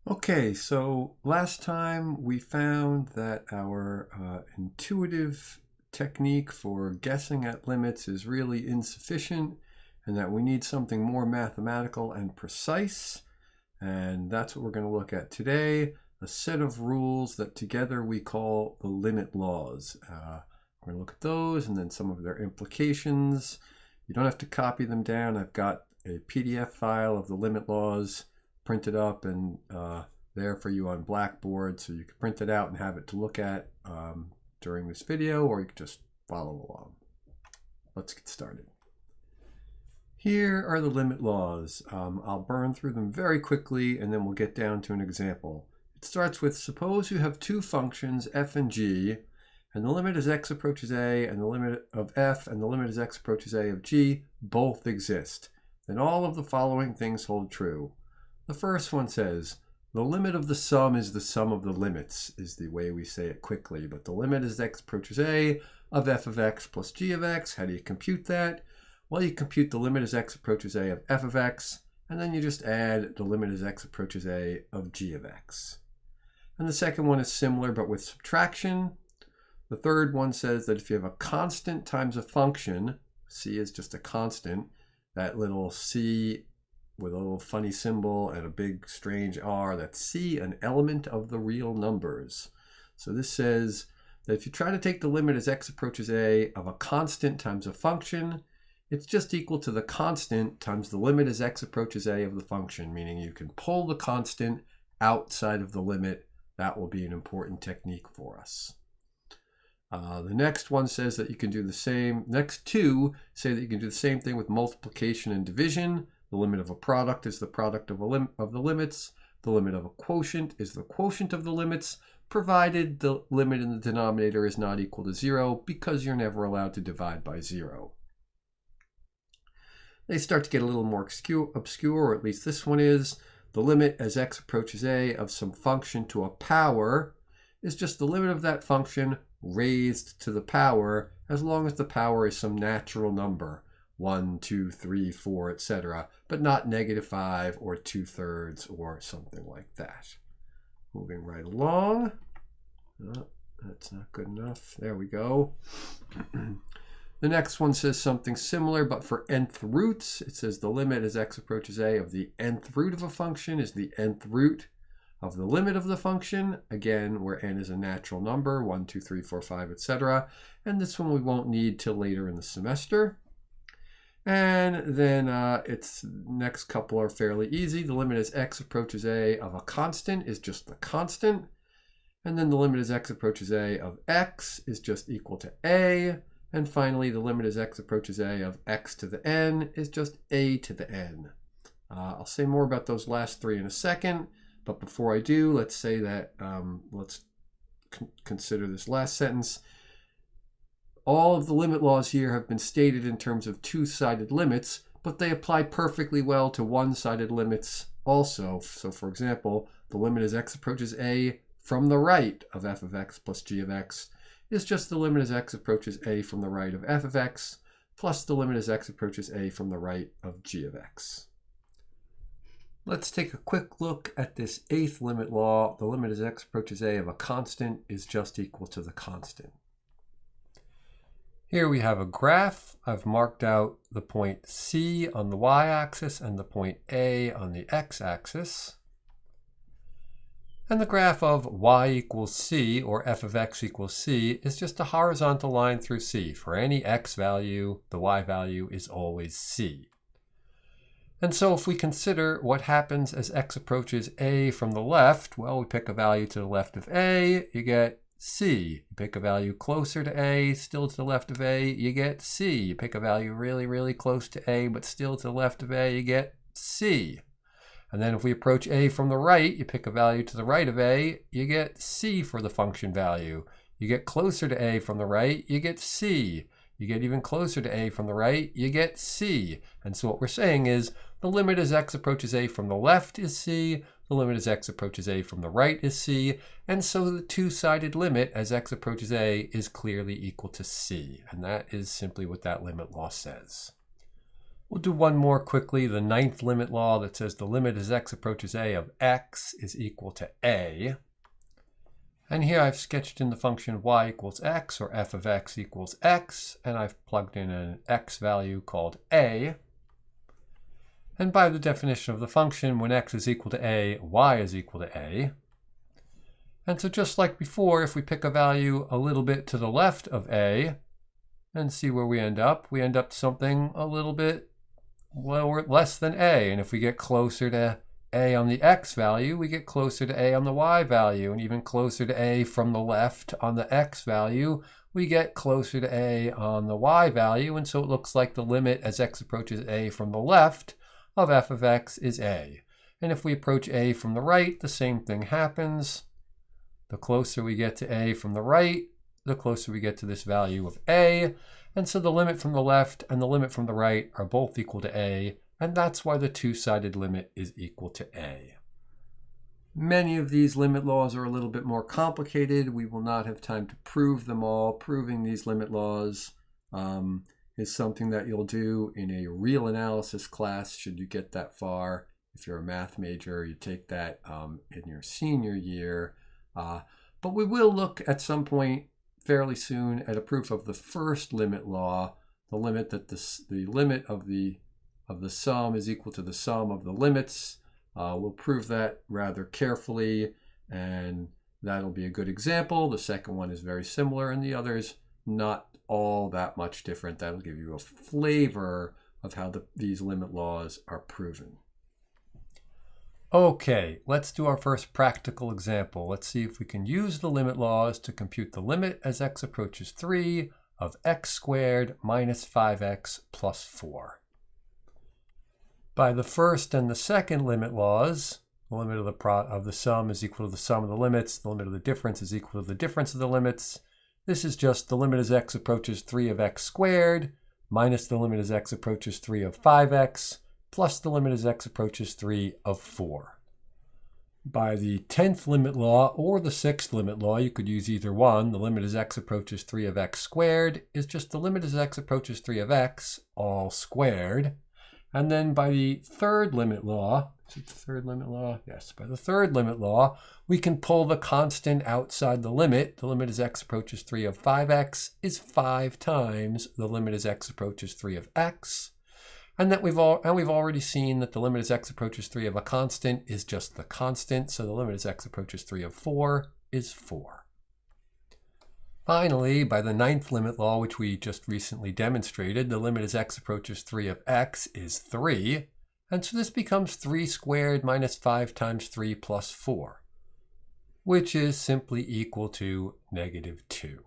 Okay, so last time we found that our intuitive technique for guessing at limits is really insufficient and that we need something more mathematical and precise. And that's what we're going to look at today, a set of rules that together we call the limit laws. We're going to look at those and then some of their implications. You don't have to copy them down. I've got a PDF file of the limit laws printed up and there for you on Blackboard, so you can print it out and have it to look at during this video, or you can just follow along. Let's get started. Here are the limit laws. I'll burn through them very quickly and then we'll get down to an example. It starts with, suppose you have two functions f and g, and the limit as x approaches a and the limit of f and the limit as x approaches a of g both exist. Then all of the following things hold true. The first one says, the limit of the sum is the sum of the limits, is the way we say it quickly. But the limit as x approaches a of f of x plus g of x. How do you compute that? Well, you compute the limit as x approaches a of f of x, and then you just add the limit as x approaches a of g of x. And the second one is similar, but with subtraction. The third one says that if you have a constant times a function, c is just a constant, that little c with a little funny symbol and a big strange r, that's c, an element of the real numbers. So this says that if you try to take the limit as x approaches a of a constant times a function, it's just equal to the constant times the limit as x approaches a of the function, meaning you can pull the constant outside of the limit. That will be an important technique for us. The next one says that you can do the same. Next two say that you can do the same thing with multiplication and division. The limit of a product is the product of the limits. The limit of a quotient is the quotient of the limits, provided the limit in the denominator is not equal to 0, because you're never allowed to divide by 0. They start to get a little more obscure, or at least this one is. The limit as x approaches a of some function to a power is just the limit of that function raised to the power, as long as the power is some natural number. 1, 2, 3, 4, etc., but not -5 or 2/3 or something like that. Moving right along. Oh, that's not good enough. There we go. The next one says something similar, but for nth roots. It says the limit as x approaches a of the nth root of a function is the nth root of the limit of the function, again, where n is a natural number, 1, 2, 3, 4, 5, etc. And this one we won't need till later in the semester. And then its next couple are fairly easy. The limit as x approaches a of a constant is just the constant. And then the limit as x approaches a of x is just equal to a. And finally, the limit as x approaches a of x to the n is just a to the n. I'll say more about those last three in a second. But before I do, let's say that, let's consider this last sentence. All of the limit laws here have been stated in terms of two-sided limits, but they apply perfectly well to one-sided limits also. So for example, the limit as x approaches a from the right of f of x plus g of x is just the limit as x approaches a from the right of f of x plus the limit as x approaches a from the right of g of x. Let's take a quick look at this eighth limit law. The limit as x approaches a of a constant is just equal to the constant. Here we have a graph. I've marked out the point C on the y-axis and the point A on the x-axis. And the graph of y equals c, or f of x equals c, is just a horizontal line through c. For any x value, the y value is always c. And so if we consider what happens as x approaches a from the left, well, we pick a value to the left of a, you get c. You pick a value closer to a, still to the left of a, you get c. You pick a value really, really close to a, but still to the left of a, you get c. And then if we approach a from the right, you pick a value to the right of a, you get c for the function value. You get closer to a from the right, you get c. You get even closer to a from the right, you get c. And so what we're saying is the limit as x approaches a from the left is c, the limit as x approaches a from the right is c, and so the two-sided limit as x approaches a is clearly equal to c. And that is simply what that limit law says. We'll do one more quickly, the ninth limit law that says the limit as x approaches a of x is equal to a. And here I've sketched in the function y equals x, or f of x equals x, and I've plugged in an x value called a. And by the definition of the function, when x is equal to a, y is equal to a. And so just like before, if we pick a value a little bit to the left of a and see where we end up something a little bit less than a. And if we get closer to a on the x value, we get closer to a on the y value, and even closer to a from the left on the x value, we get closer to a on the y value. And so it looks like the limit as x approaches a from the left of f of x is a. And if we approach a from the right, the same thing happens. The closer we get to a from the right, the closer we get to this value of a. And so the limit from the left and the limit from the right are both equal to a, and that's why the two-sided limit is equal to a. Many of these limit laws are a little bit more complicated. We will not have time to prove them all. Proving these limit laws is something that you'll do in a real analysis class, should you get that far. If you're a math major, you take that in your senior year. But we will look at some point fairly soon at a proof of the first limit law, the limit that the limit of the sum is equal to the sum of the limits. We'll prove that rather carefully, and that'll be a good example. The second one is very similar, and the others not all that much different. That'll give you a flavor of how these limit laws are proven. Okay, let's do our first practical example. Let's see if we can use the limit laws to compute the limit as x approaches 3 of x squared minus 5x plus 4. By the first and the second limit laws, the limit of the sum is equal to the sum of the limits. The limit of the difference is equal to the difference of the limits. This is just the limit as x approaches 3 of x squared minus the limit as x approaches 3 of 5x plus the limit as x approaches 3 of 4. By the 10th limit law or the 6th limit law, you could use either one. The limit as x approaches 3 of x squared is just the limit as x approaches 3 of x, all squared. And then by the third limit law, is it the third limit law? Yes, by the third limit law, we can pull the constant outside the limit. The limit as x approaches 3 of 5x is 5 times the limit as x approaches 3 of x. And that we've already seen that the limit as x approaches 3 of a constant is just the constant, so the limit as x approaches 3 of 4 is 4. Finally, by the 9th limit law, which we just recently demonstrated, the limit as x approaches 3 of x is 3, and so this becomes 3 squared minus 5 times 3 plus 4, which is simply equal to -2.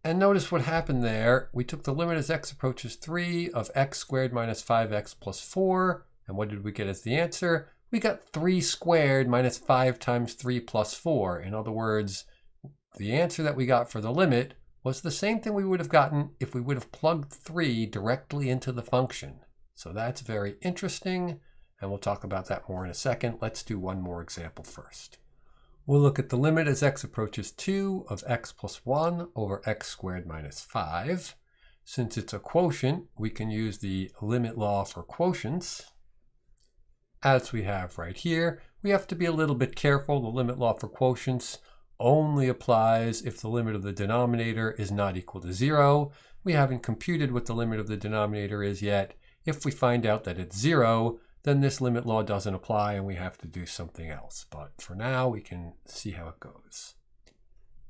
And notice what happened there. We took the limit as x approaches 3 of x squared minus 5x plus 4. And what did we get as the answer? We got 3 squared minus 5 times 3 plus 4. In other words, the answer that we got for the limit was the same thing we would have gotten if we would have plugged 3 directly into the function. So that's very interesting, and we'll talk about that more in a second. Let's do one more example first. We'll look at the limit as x approaches 2 of x plus 1 over x squared minus 5. Since it's a quotient, we can use the limit law for quotients. As we have right here, we have to be a little bit careful. The limit law for quotients only applies if the limit of the denominator is not equal to 0. We haven't computed what the limit of the denominator is yet. If we find out that it's 0, then this limit law doesn't apply and we have to do something else. But for now, we can see how it goes.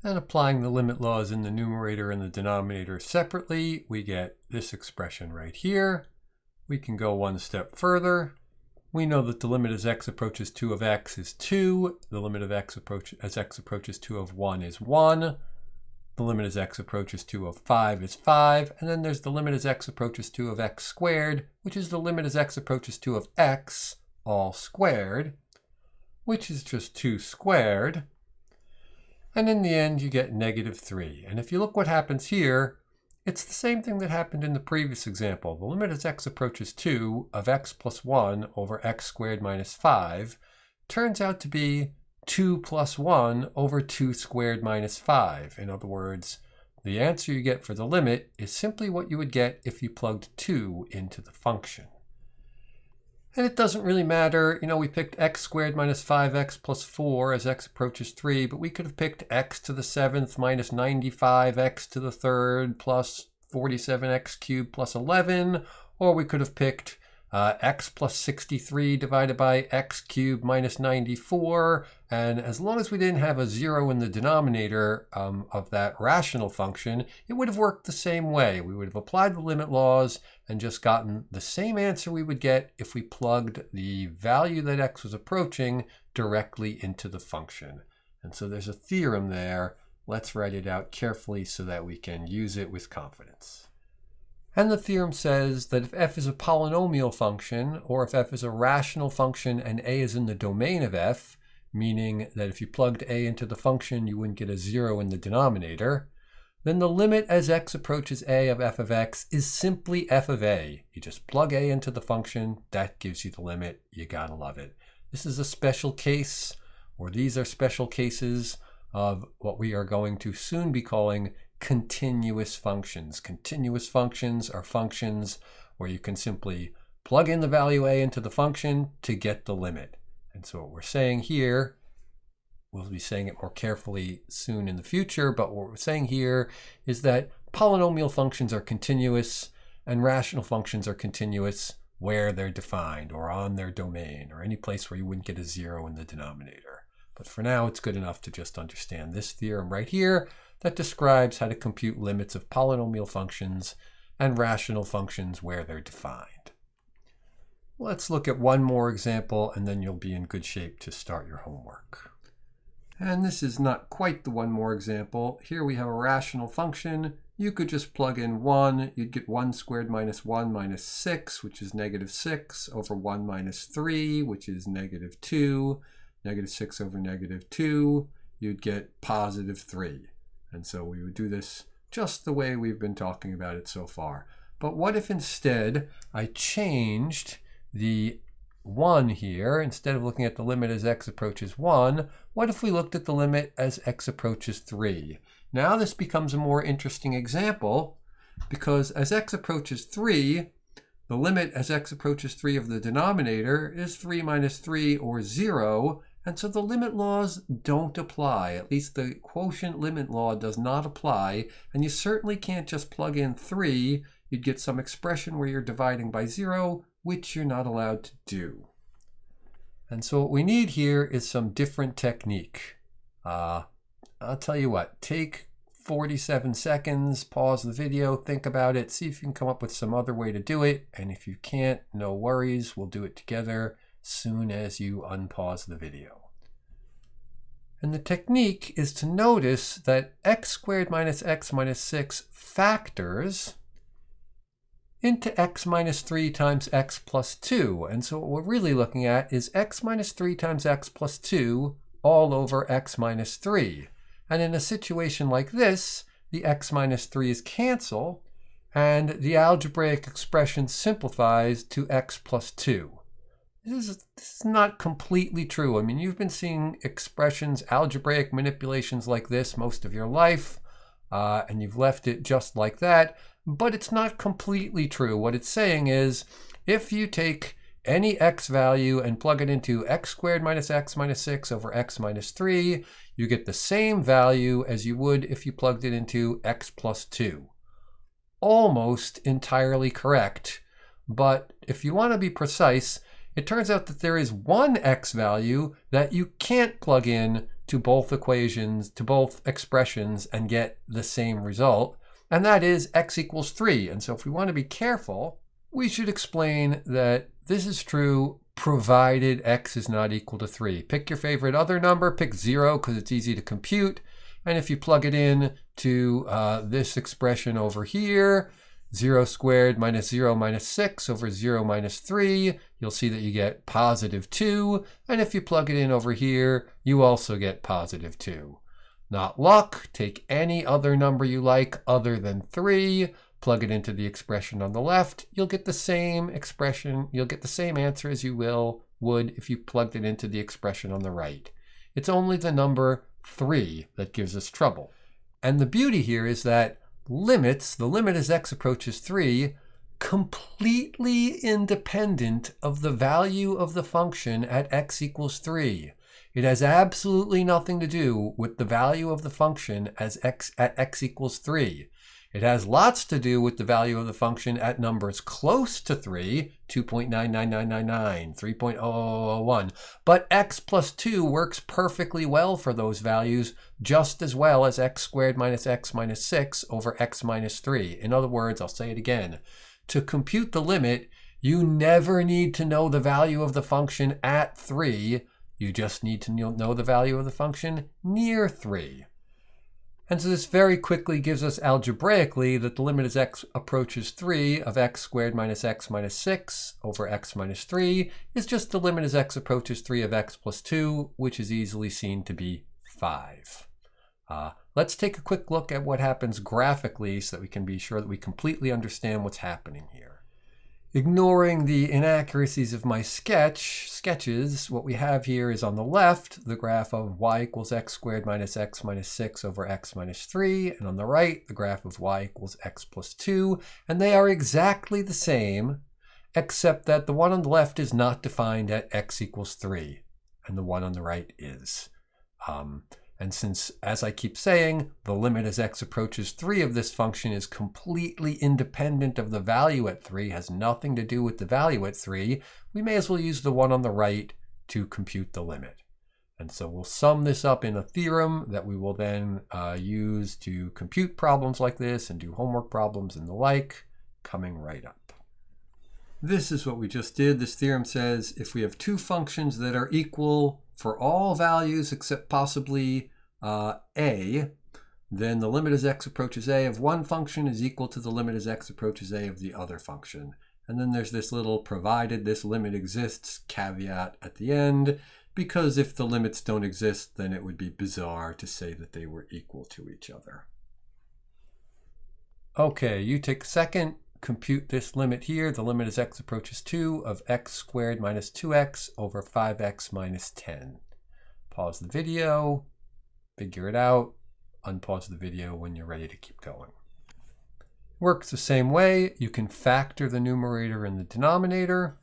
And applying the limit laws in the numerator and the denominator separately, we get this expression right here. We can go one step further. We know that the limit as x approaches 2 of x is 2. The limit of x as x approaches 2 of 1 is 1. The limit as x approaches 2 of 5 is 5. And then there's the limit as x approaches 2 of x squared, which is the limit as x approaches 2 of x, all squared, which is just 2 squared. And in the end, you get -3. And if you look what happens here, it's the same thing that happened in the previous example. The limit as x approaches 2 of x plus 1 over x squared minus 5 turns out to be 2 plus 1 over 2 squared minus 5. In other words, the answer you get for the limit is simply what you would get if you plugged 2 into the function. And it doesn't really matter, we picked x squared minus 5x plus 4 as x approaches 3, but we could have picked x to the 7th minus 95x to the 3rd plus 47x cubed plus 11, or we could have picked x plus 63 divided by x cubed minus 94, and as long as we didn't have a 0 in the denominator of that rational function, it would have worked the same way. We would have applied the limit laws and just gotten the same answer we would get if we plugged the value that x was approaching directly into the function. And so there's a theorem there. Let's write it out carefully so that we can use it with confidence. And the theorem says that if f is a polynomial function, or if f is a rational function and a is in the domain of f, meaning that if you plugged a into the function, you wouldn't get a 0 in the denominator, then the limit as x approaches a of f of x is simply f of a. You just plug a into the function, that gives you the limit. You gotta love it. This is a special case, or these are special cases of what we are going to soon be calling continuous functions. Continuous functions are functions where you can simply plug in the value a into the function to get the limit. And so what we're saying here, we'll be saying it more carefully soon in the future, but what we're saying here is that polynomial functions are continuous and rational functions are continuous where they're defined or on their domain or any place where you wouldn't get a 0 in the denominator. But for now, it's good enough to just understand this theorem right here that describes how to compute limits of polynomial functions and rational functions where they're defined. Let's look at one more example and then you'll be in good shape to start your homework. And this is not quite the one more example. Here we have a rational function. You could just plug in 1. You'd get 1 squared minus 1 minus 6, which is negative 6, over 1 minus 3, which is negative 2. Negative 6 over negative 2, you'd get positive 3. And so we would do this just the way we've been talking about it so far. But what if instead I changed the 1 here? Instead of looking at the limit as x approaches 1, what if we looked at the limit as x approaches 3? Now this becomes a more interesting example because as x approaches 3, the limit as x approaches 3 of the denominator is 3 minus 3 or 0. And so the limit laws don't apply. At least the quotient limit law does not apply. And you certainly can't just plug in 3. You'd get some expression where you're dividing by 0, which you're not allowed to do. And so what we need here is some different technique. I'll tell you what, take 47 seconds, pause the video, think about it, see if you can come up with some other way to do it. And if you can't, no worries, we'll do it together soon as you unpause the video. And the technique is to notice that x squared minus x minus 6 factors into x minus 3 times x plus 2. And so what we're really looking at is x minus 3 times x plus 2 all over x minus 3. And in a situation like this, the x minus 3's cancel, and the algebraic expression simplifies to x plus 2. This is not completely true. I mean, you've been seeing expressions, algebraic manipulations like this most of your life, and you've left it just like that, but it's not completely true. What it's saying is, if you take any x value and plug it into x squared minus x minus 6 over x minus 3, you get the same value as you would if you plugged it into x plus 2. Almost entirely correct, but if you want to be precise, it turns out that there is one x value that you can't plug in to both equations, to both expressions, and get the same result, and that is x equals 3. And so if we want to be careful, we should explain that this is true provided x is not equal to 3. Pick your favorite other number, pick 0 because it's easy to compute, and if you plug it in to this expression over here, 0 squared minus 0 minus 6 over 0 minus 3, you'll see that you get positive 2. And if you plug it in over here, you also get positive 2. Not luck, take any other number you like other than 3, plug it into the expression on the left, you'll get the same expression, you'll get the same answer as you would if you plugged it into the expression on the right. It's only the number 3 that gives us trouble. And the beauty here is that limits, the limit as x approaches 3, completely independent of the value of the function at x equals 3. It has absolutely nothing to do with the value of the function as at x equals 3. It has lots to do with the value of the function at numbers close to 3, 2.99999, 3.0001. But x plus 2 works perfectly well for those values, just as well as x squared minus x minus 6 over x minus 3. In other words, I'll say it again. To compute the limit, you never need to know the value of the function at 3. You just need to know the value of the function near 3. And so this very quickly gives us algebraically that the limit as x approaches 3 of x squared minus x minus 6 over x minus 3 is just the limit as x approaches 3 of x plus 2, which is easily seen to be 5. Let's take a quick look at what happens graphically so that we can be sure that we completely understand what's happening here. Ignoring the inaccuracies of my sketches, what we have here is on the left, the graph of y equals x squared minus x minus 6 over x minus 3, and on the right, the graph of y equals x plus 2, and they are exactly the same, except that the one on the left is not defined at x equals 3, and the one on the right is. And since, as I keep saying, the limit as x approaches 3 of this function is completely independent of the value at 3, has nothing to do with the value at 3, we may as well use the one on the right to compute the limit. And so we'll sum this up in a theorem that we will then use to compute problems like this and do homework problems and the like, coming right up. This is what we just did. This theorem says if we have two functions that are equal for all values except possibly a, then the limit as x approaches a of one function is equal to the limit as x approaches a of the other function. And then there's this little provided this limit exists caveat at the end, because if the limits don't exist, then it would be bizarre to say that they were equal to each other. Okay, you take a second. Compute this limit here. The limit as x approaches 2 of x squared minus 2x over 5x minus 10. Pause the video, figure it out, unpause the video when you're ready to keep going. Works the same way. You can factor the numerator and the denominator,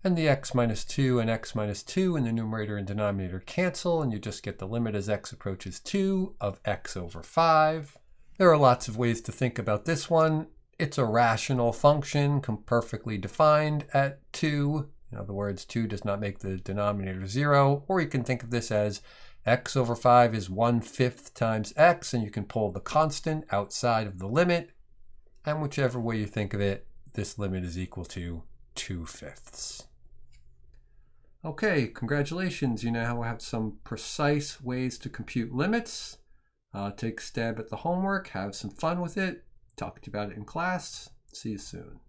and the x minus 2 and x minus 2 in the numerator and denominator cancel, and you just get the limit as x approaches 2 of x over 5. There are lots of ways to think about this one. It's a rational function, perfectly defined at 2. In other words, 2 does not make the denominator 0. Or you can think of this as x over 5 is 1/5 times x, and you can pull the constant outside of the limit. And whichever way you think of it, this limit is equal to 2/5. Okay, congratulations. You now have some precise ways to compute limits. Take a stab at the homework, have some fun with it, talk to you about it in class. See you soon.